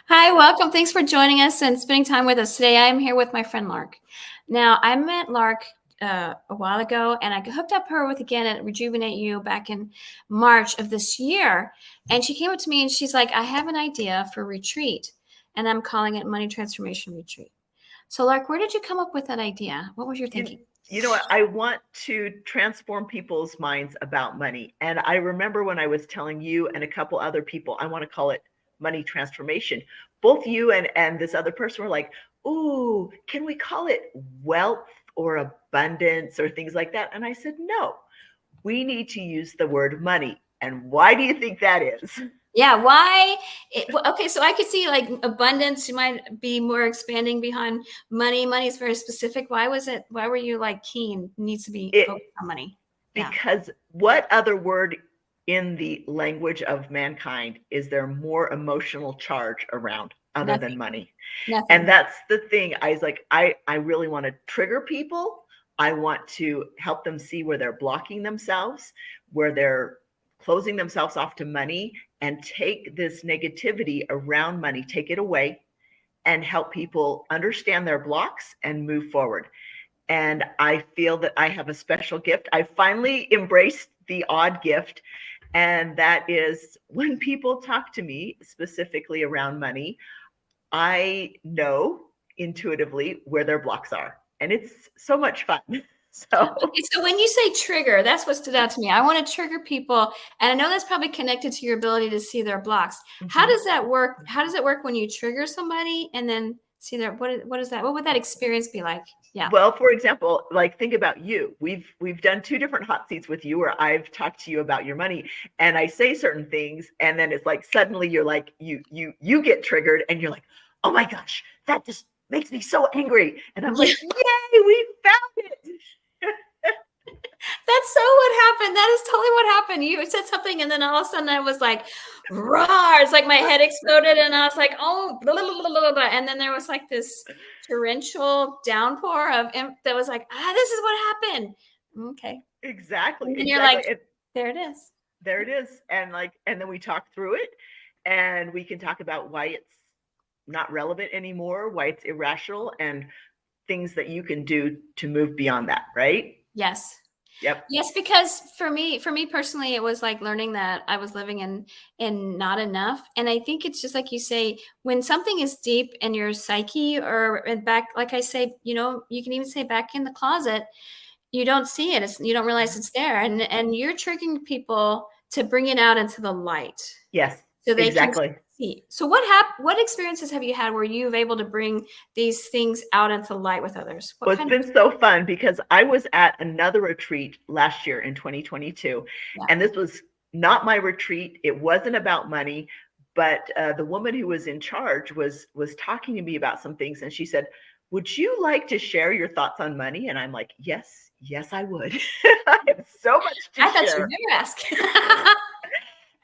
Hi, welcome. Thanks for joining us and spending time with us today. I'm here with my friend Lark. Now, I met Lark a while ago, and I hooked up her with again at Rejuvenate You back in March of this year. And she came up to me and she's like, "I have an idea for a retreat, and I'm calling it Money Transformation Retreat." So, Lark, where did you come up with that idea? What was your You, thinking? you know what? I want to transform people's minds about money. And I remember when I was telling you and a couple other people, I want to call it money transformation. Both you and this other person were like, "Ooh, can we call it wealth or abundance or things like that?" And I said, "No, we need to use the word money." And why do you think that is? Yeah, why? Okay, so I could see like abundance. You might be more expanding behind money. Money is very specific. Why was it? Why were you like keen? Needs to be It focused on money. Yeah, because what other word in the language of mankind is there more emotional charge around other than nothing, money? And nothing. that's the thing. I was like, I really want to trigger people. I want to help them see where they're blocking themselves, where they're closing themselves off to money, and take this negativity around money, take it away, and help people understand their blocks and move forward. And I feel that I have a special gift. I finally embraced the odd gift, and that is when people talk to me specifically around money, I know intuitively where their blocks are, and it's so much fun. So, Okay, so when you say trigger, that's what stood out to me. I want to trigger people, and I know that's probably connected to your ability to see their blocks. How mhm. does that work? How does it work when you trigger somebody and then see their what is that? What would that experience be like? Yeah. Well, for example, like think about you. We've done two different hot seats with you where I've talked to you about your money, and I say certain things, and then it's like suddenly you're like you get triggered, and you're like, "Oh my gosh, that just makes me so angry." And I'm like, "Yay, we found it." That's so what happened. That is totally what happened. You said something, and then all of a sudden I was like, "Roar!" It's like my head exploded, and I was like, "Oh!" Blah, blah, blah, blah, blah. And then there was like this torrential downpour of that was like, "This is what happened." Okay, Exactly, and then you're exactly. like, And "There it is." there it is. And then we talk through it, and we can talk about why it's not relevant anymore, why it's irrational, and things that you can do to move beyond that, right? Yes. Yep. Yes, because for me personally, it was like learning that I was living in not enough. And I think it's just like you say, when something is deep in your psyche or back, like I say, you can even say back in the closet, you don't see it. You don't realize it's there. And you're triggering people to bring it out into the light Yes, so they can exactly. see. So what experiences have you had where you've able to bring these things out into the light with others? What Well, it's kind of been so fun because I was at another retreat last year in 2022, yeah. and this was not my retreat. It wasn't about money, but the woman who was in charge was talking to me about some things, and she said, "Would you like to share your thoughts on money?" And I'm like, "Yes, yes, I would. I have so much to I thought you'd share." never ask.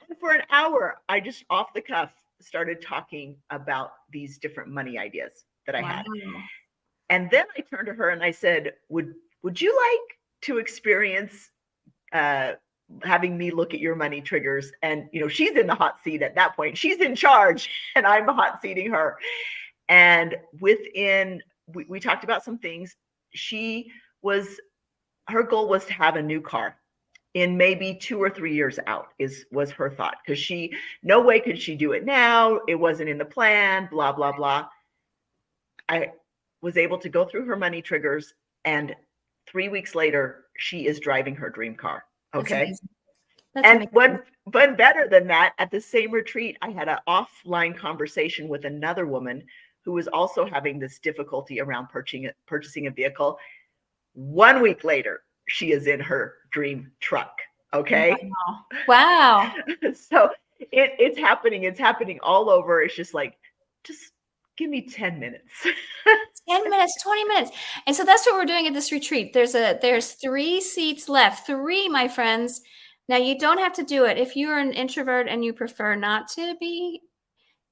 And for an hour, I just off the cuff started talking about these different money ideas that I had. Wow. And then I turned to her and I said, "Would you like to experience uh, having me look at your money triggers?" And she's in the hot seat at that point. She's in charge, and I'm hot seating her. And we talked about some things. She was Her goal was to have a new car in maybe 2 or 3 years out was her thought, because no way could she do it now. It wasn't in the plan. Blah blah blah. I was able to go through her money triggers, and 3 weeks later, she is driving her dream car. That's Okay. amazing. That's And amazing. but better than that, at the same retreat, I had an offline conversation with another woman who was also having this difficulty around purchasing a vehicle. 1 week later, she is in her dream truck. Okay. Wow. Wow. So it's happening. It's happening all over. It's just like, just give me 10 minutes. 10 minutes, 20 minutes. And so that's what we're doing at this retreat. There's 3 seats left. 3, my friends. Now you don't have to do it. If you're an introvert and you prefer not to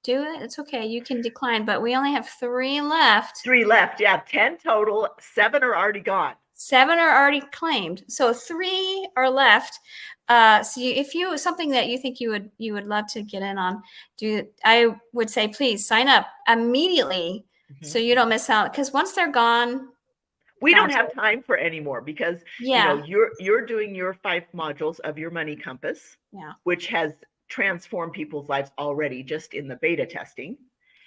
do it, it's okay. You can decline, but we only have 3 left. 3 left. Yeah, 10 total. 7 are already gone. 7 are already claimed. So 3 are left. So if you something that you think you would love to get in on, I would say please sign up immediately so you don't miss out. Because once they're gone, we don't gosh, have time for anymore because yeah, you're doing your 5 modules of your money compass, yeah, which has transformed people's lives already just in the beta testing.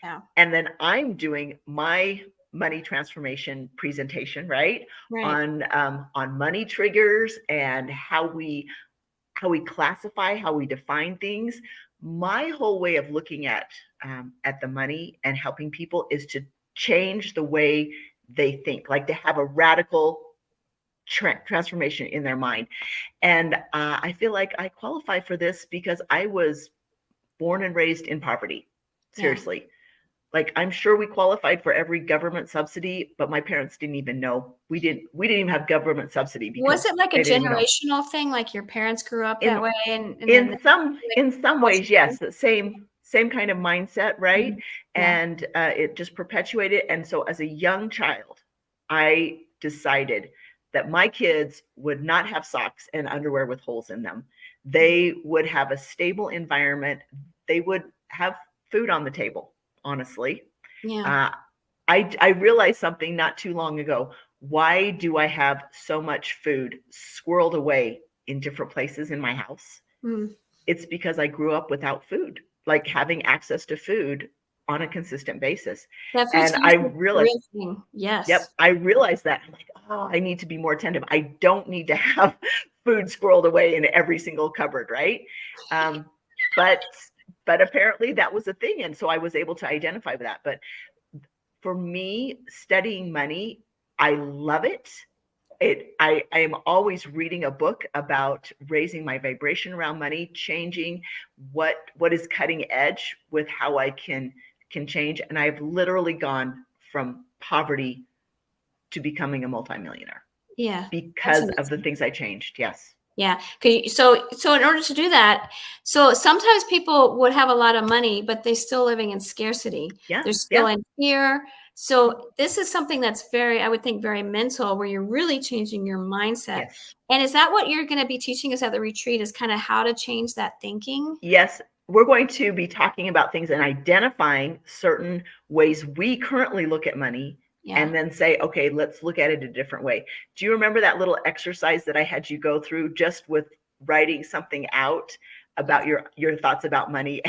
yeah, And then I'm doing my money transformation presentation, right? right, On money triggers and how we classify, how we define things. My whole way of looking at the money and helping people is to change the way they think, like to have a radical transformation in their mind. And I feel like I qualify for this because I was born and raised in poverty. Seriously. Yeah. Like, I'm sure we qualified for every government subsidy, but my parents didn't even know. We didn't even have government subsidy because was it like a generational thing, like your parents grew up that way, and in some ways, yes, the same kind of mindset, right? Yeah. And it just perpetuated. And so as a young child, I decided that my kids would not have socks and underwear with holes in them. They would have a stable environment. They would have food on the table, honestly. Yeah. I realized something not too long ago. Why do I have so much food squirreled away in different places in my house? It's because I grew up without food, like having access to food on a consistent basis. And I realized, yes. Yep, I realized that. I'm like, oh, I need to be more attentive. I don't need to have food squirreled away in every single cupboard, right? But apparently that was a thing. And so I was able to identify with that. But for me, studying money, I love it. I am always reading a book about raising my vibration around money, changing what is cutting edge with how I can change. And I've literally gone from poverty to becoming a multimillionaire. Yeah. Because of the things I changed. Yes. Yeah. So in order to do that, so sometimes people would have a lot of money, but they're still living in scarcity. Yeah. They're still in fear. So this is something that's I would think, very mental, where you're really changing your mindset. Yes. And is that what you're going to be teaching us at the retreat, is kind of how to change that thinking? Yes. We're going to be talking about things and identifying certain ways we currently look at money. Yeah. And then say, okay, let's look at it a different way. Do you remember that little exercise that I had you go through just with writing something out about your thoughts about money?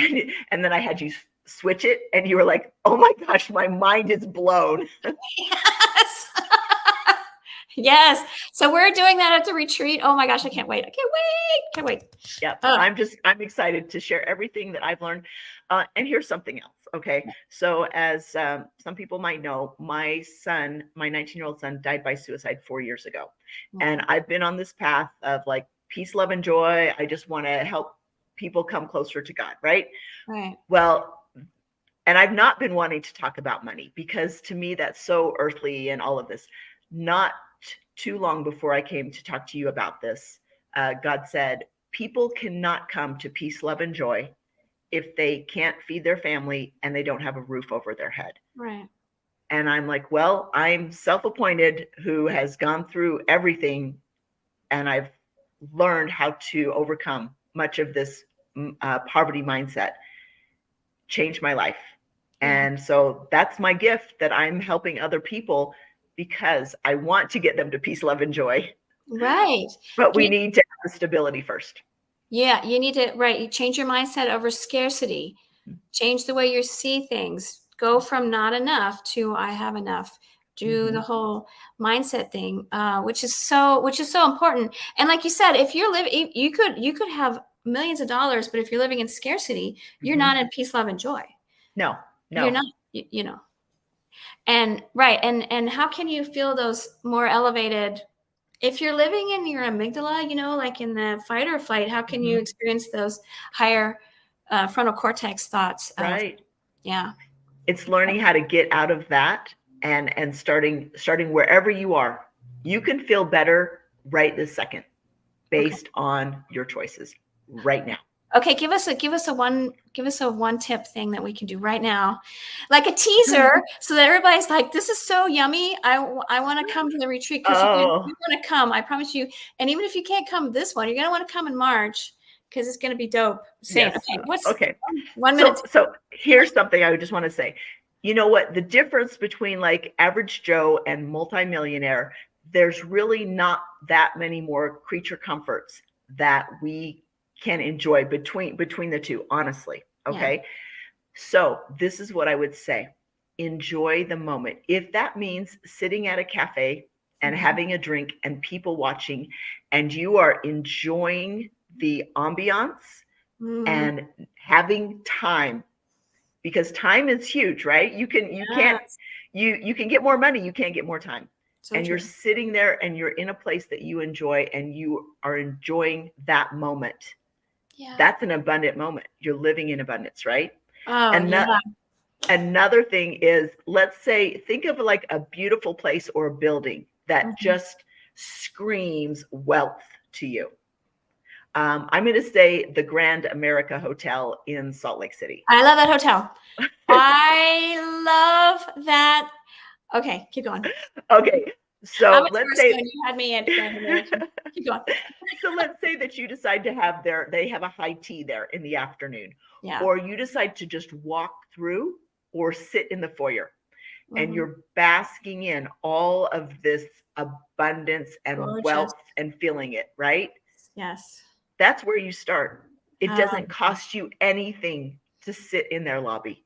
And then I had you switch it and you were like, oh my gosh, my mind is blown. Yes. Yes. So we're doing that at the retreat. Oh my gosh, I can't wait. Can't wait. Yeah. I'm excited to share everything that I've learned. And here's something else. Okay. So as some people might know, my 19-year-old son died by suicide 4 years ago. And I've been on this path of like peace, love, and joy. I just want to help people come closer to God. Right. Right. Well, and I've not been wanting to talk about money because to me, that's so earthly and all of this. Not too long before I came to talk to you about this, God said, people cannot come to peace, love, and joy if they can't feed their family and they don't have a roof over their head. Right. And I'm like, well, I'm self-appointed who has gone through everything, and I've learned how to overcome much of this poverty mindset, change my life. And so that's my gift, that I'm helping other people because I want to get them to peace, love, and joy. Right. But we need to have the stability first. Yeah, you need to, right. You change your mindset over scarcity. Change the way you see things. Go from not enough to I have enough. Do the whole mindset thing, which is so important. And like you said, if you're living, you could have millions of dollars, but if you're living in scarcity, you're not in peace, love, and joy. No. You're not, you know. And right. And how can you feel those more elevated if you're living in your amygdala, like in the fight or flight? How can you experience those higher frontal cortex thoughts? Right. Yeah. It's learning how to get out of that and starting wherever you are. You can feel better right this second based on your choices right now. Okay, give us a one tip thing that we can do right now, like a teaser, so that everybody's like, "This is so yummy. I want to come to the retreat because you Oh, want to come. I promise you. And even if you can't come this one, you're gonna want to come in March because it's gonna be dope." Same. yes. Okay, what's Okay. 1 minute? So here's something I would just want to say. You know what? The difference between like average Joe and multimillionaire, there's really not that many more creature comforts that we can enjoy between the two, honestly. Okay. So this is what I would say. Enjoy the moment. If that means sitting at a cafe and Mhm. having a drink and people watching, and you are enjoying the ambiance Mhm. and having time, because time is huge, right? You can't Yes. you can get more money, you can't get more time. So And you're true. sitting there and you're in a place that you enjoy and you are enjoying that moment. Yeah. That's an abundant moment. You're living in abundance, right? Oh, And yeah. another thing is, let's say, think of like a beautiful place or a building that Mhm. just screams wealth to you. I'm going to say the Grand America Hotel in Salt Lake City. I love that hotel. I love that. Okay, keep going. Okay, I'm so a let's tourist, say and you had me at Grand American. Keep going. so let's say that you decide to have they have a high tea there in the afternoon, Yeah. or you decide to just walk through or sit in the foyer, and Mhm. you're basking in all of this abundance and Gorgeous. wealth and feeling it, right? Yes. That's where you start. It Oh, doesn't cost you anything to sit in their lobby.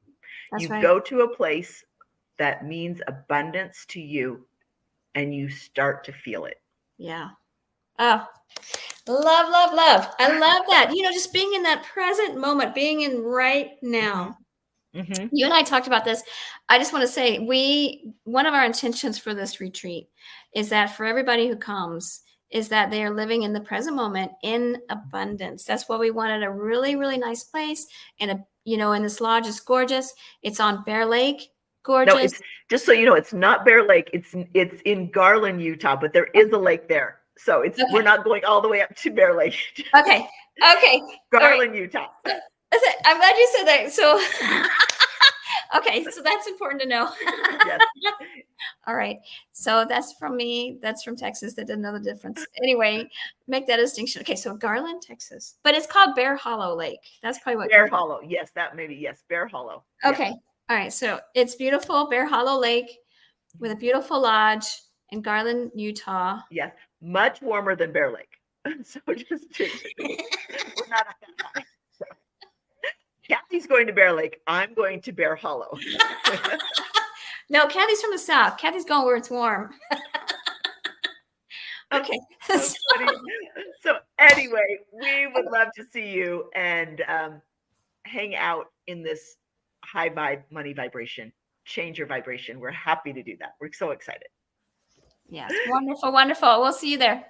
that's You right. go to a place that means abundance to you and you start to feel it. Yeah. Oh, love, love, love. I love that. Just being in that present moment, being in right now. Mm-hmm. You and I talked about this. I just want to say one of our intentions for this retreat is that for everybody who comes is that they are living in the present moment in abundance. That's why we wanted a really, really nice place. And and this lodge is gorgeous. It's on Bear Lake. No, Gorgeous. it's just so you know, it's not Bear Lake. It's in Garland, Utah, but there is a lake there. So we're Okay. not going all the way up to Bear Lake. Okay. Okay. All right. Garland, Utah. I'm glad you said that. So okay, so that's important to know. Yes. All right. So that's from me. That's from Texas. That didn't know the difference. Anyway, make that distinction. Okay, so Garland, Texas. But it's called Bear Hollow Lake. That's probably what Bear Hollow. Yes, that maybe. Yes, Bear Hollow. Yes. Okay. All right. So it's beautiful, Bear Hollow Lake with a beautiful lodge in Garland, Utah. Yes. Much warmer than Bear Lake. So we're not at that high. So. Kathy's going to Bear Lake. I'm going to Bear Hollow. No, Kathy's from the south. Kathy's going where it's warm. Okay. So anyway, we would love to see you and hang out in this high vibe money vibration. Change your vibration. We're happy to do that. We're so excited. Yes. Wonderful. Wonderful. We'll see you there.